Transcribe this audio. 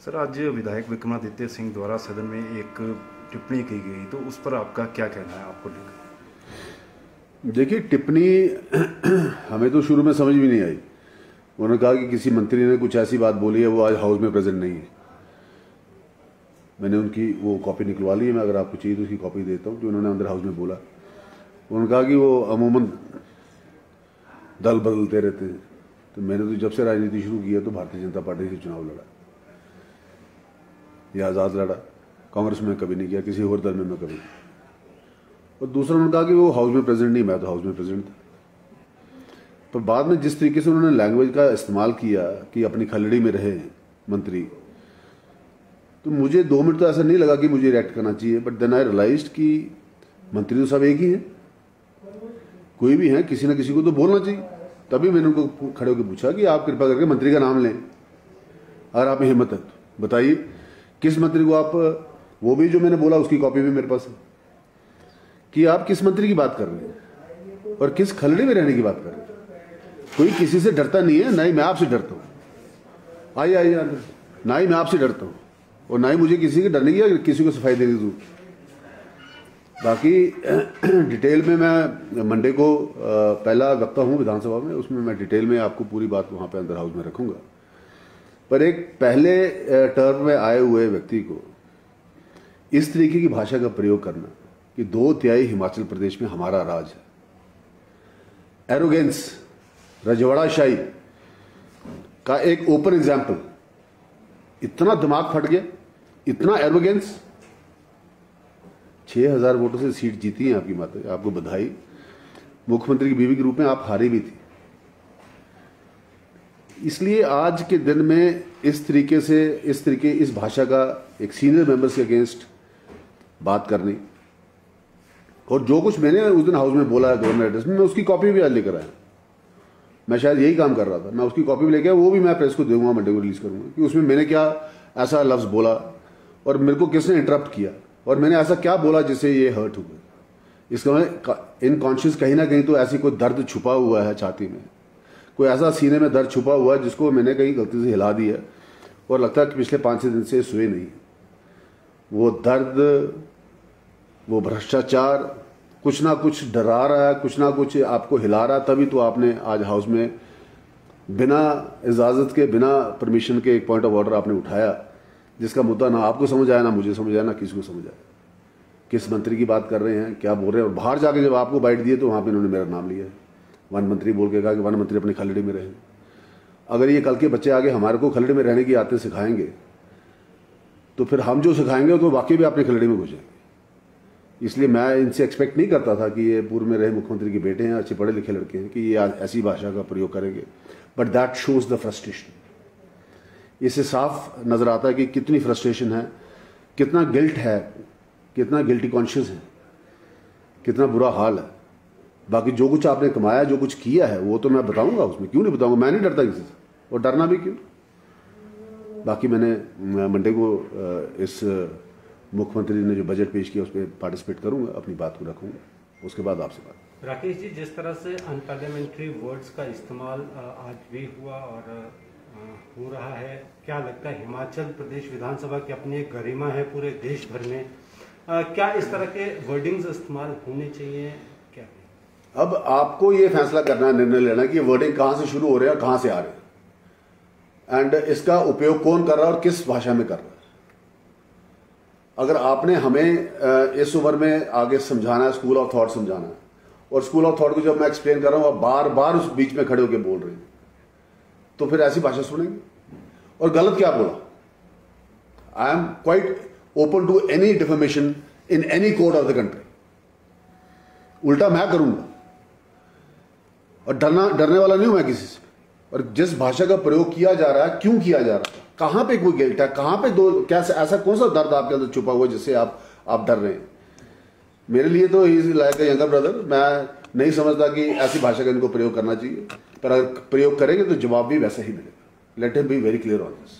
Sir, आज विधायक विक्रमादित्य सिंह द्वारा सदन में एक टिप्पणी की गई, तो उस पर आपका क्या कहना है आपको लेकर? देखिए, टिप्पणी हमें तो शुरू में समझ भी नहीं आई। उन्होंने कहा कि किसी मंत्री ने कुछ ऐसी बात बोली है, वो आज हाउस में प्रेजेंट नहीं है। मैंने उनकी वो कॉपी निकलवा ली है, मैं अगर आपको चाहिए तो उसकी कॉपी देता हूँ जो उन्होंने अंदर हाउस में बोला। उन्होंने कहा कि वो अमूमन दल बदलते रहते हैं। तो मैंने तो जब से राजनीति शुरू की है तो भारतीय जनता पार्टी से चुनाव लड़ा, या आज़ाद लड़ा। कांग्रेस में कभी नहीं किया, किसी और दल में मैं कभी नहीं। और दूसरा उन्होंने कहा कि वो हाउस में प्रेजेंट नहीं, मैं तो हाउस में प्रेजेंट था। पर बाद में जिस तरीके से उन्होंने लैंग्वेज का इस्तेमाल किया कि अपनी खलड़ी में रहे मंत्री, तो मुझे 2 मिनट तो ऐसा नहीं लगा कि मुझे रिएक्ट करना चाहिए। बट देन आई रियलाइज्ड कि मंत्री तो सब एक ही हैं, कोई भी हैं, किसी ना किसी को तो बोलना चाहिए। तभी मैंने उनको खड़े होकर पूछा कि आप कृपा करके मंत्री का नाम लें, अगर आप में हिम्मत है तो बताइए किस मंत्री को आप, वो भी जो मैंने बोला उसकी कॉपी भी मेरे पास है, कि आप किस मंत्री की बात कर रहे हैं और किस खलड़े में रहने की बात कर रहे हैं। कोई किसी से डरता नहीं है, ना ही मैं आपसे डरता हूं। आइए अंदर। ना ही मैं आपसे डरता हूं और ना ही मुझे किसी के डरने की, किसी को सफाई देने की जरूरत। बाकी डिटेल में मैं मंडे को पहला वक्ता हूं विधानसभा में, उसमें मैं डिटेल में आपको पूरी बात वहां पे अंदर हाउस में रखूंगा। पर एक पहले टर्म में आए हुए व्यक्ति को इस तरीके की भाषा का प्रयोग करना कि 2/3 हिमाचल प्रदेश में हमारा राज है, एरोगेंस, रजवाड़ाशाही का एक ओपन एग्जाम्पल। इतना दिमाग फट गया, इतना एरोगेंस। 6000 वोटों से सीट जीती है आपकी माता, आपको बधाई। मुख्यमंत्री की बीवी के रूप में आप हारी भी थी। इसलिए आज के दिन में इस तरीके इस भाषा का एक सीनियर मेंबर्स के अगेंस्ट बात करनी, और जो कुछ मैंने उस दिन हाउस में बोला है गवर्नर एड्रेस में, मैं उसकी कॉपी भी आज लेकर आया। मैं शायद यही काम कर रहा था, मैं उसकी कॉपी भी लेके आया, वो भी मैं प्रेस को दूंगा, मंडे को रिलीज करूंगा कि उसमें मैंने क्या ऐसा लफ्ज बोला और मेरे को किसने इंटरप्ट किया और मैंने ऐसा क्या बोला जिससे ये हर्ट हुआ। इसका मतलब इनकॉन्शियस कहीं ना कहीं तो ऐसी कोई दर्द छुपा हुआ है छाती में, कोई ऐसा सीने में दर्द छुपा हुआ है जिसको मैंने कहीं गलती से हिला दिया और लगता है कि पिछले 5-6 दिन से सोए नहीं। वो दर्द, वो भ्रष्टाचार कुछ ना कुछ डरा रहा है, कुछ ना कुछ आपको हिला रहा है। तभी तो आपने आज हाउस में बिना इजाज़त के, बिना परमिशन के एक पॉइंट ऑफ ऑर्डर आपने उठाया, जिसका मुद्दा ना आपको समझ आया, ना मुझे समझ आया, ना किसी को समझ आया। किस मंत्री की बात कर रहे हैं, क्या बोल रहे हैं। और बाहर जाके जब आपको बाइट दिए तो वहाँ पे इन्होंने मेरा नाम लिया है, वन मंत्री बोल के कहा कि वन मंत्री अपनी खलड़ी में रहे। अगर ये कल के बच्चे आगे हमारे को खलड़ी में रहने की आदतें सिखाएंगे तो फिर हम जो सिखाएंगे तो वाकई भी अपनी खलड़ी में घुसेंगे। इसलिए मैं इनसे एक्सपेक्ट नहीं करता था कि ये पूर्व में रहे मुख्यमंत्री के बेटे हैं, अच्छे पढ़े लिखे लड़के हैं, कि ये ऐसी भाषा का प्रयोग करेंगे। But that shows the frustration. इससे साफ नजर आता है कि कितनी फ्रस्ट्रेशन है, कितना गिल्ट है, कितना गिल्टी कॉन्शियस है, कितना बुरा हाल है। बाकी जो कुछ आपने कमाया, जो कुछ किया है, वो तो मैं बताऊंगा उसमें, क्यों नहीं बताऊंगा। मैं नहीं डरता किसी से, और डरना भी क्यों। बाकी मैंने मंडे को इस मुख्यमंत्री ने जो बजट पेश किया उस पर पार्टिसिपेट करूंगा, अपनी बात को रखूंगा, उसके बाद आपसे बात। राकेश जी, जिस तरह से अनपार्लियामेंट्री वर्ड्स का इस्तेमाल आज भी हुआ और हो रहा है, क्या लगता है हिमाचल प्रदेश विधानसभा की अपनी एक गरिमा है पूरे देश भर में, क्या इस तरह के वर्डिंग्स इस्तेमाल होने चाहिए? क्या अब आपको ये फैसला करना, निर्णय लेना कि ये वर्डिंग कहां से शुरू हो रहे हैं, कहां से आ रहे हैं, एंड इसका उपयोग कौन कर रहा है और किस भाषा में कर रहा है। अगर आपने हमें इस उम्र में आगे समझाना है, स्कूल ऑफ थॉट समझाना है, और स्कूल ऑफ थॉट को जब मैं एक्सप्लेन कर रहा हूं, आप बार बार उस बीच में खड़े होकर बोल रहे हैं, तो फिर ऐसी भाषा सुनेंगे। और गलत क्या बोला, I am quite open to any defamation in any court of the country. उल्टा मैं करूंगा, और डरने वाला नहीं हूं मैं किसी से। और जिस भाषा का प्रयोग किया जा रहा है, क्यों किया जा रहा है, कहां पे कोई गिल्ट है, कहां पे कैसे, ऐसा कौन सा दर्द आपके अंदर छुपा हुआ है जिससे आप डर रहे हैं। मेरे लिए तो he is like a younger brother. मैं नहीं समझता कि ऐसी भाषा का इनको प्रयोग करना चाहिए, पर अगर प्रयोग करेंगे तो जवाब भी वैसा ही मिलेगा। Let him be very clear on this.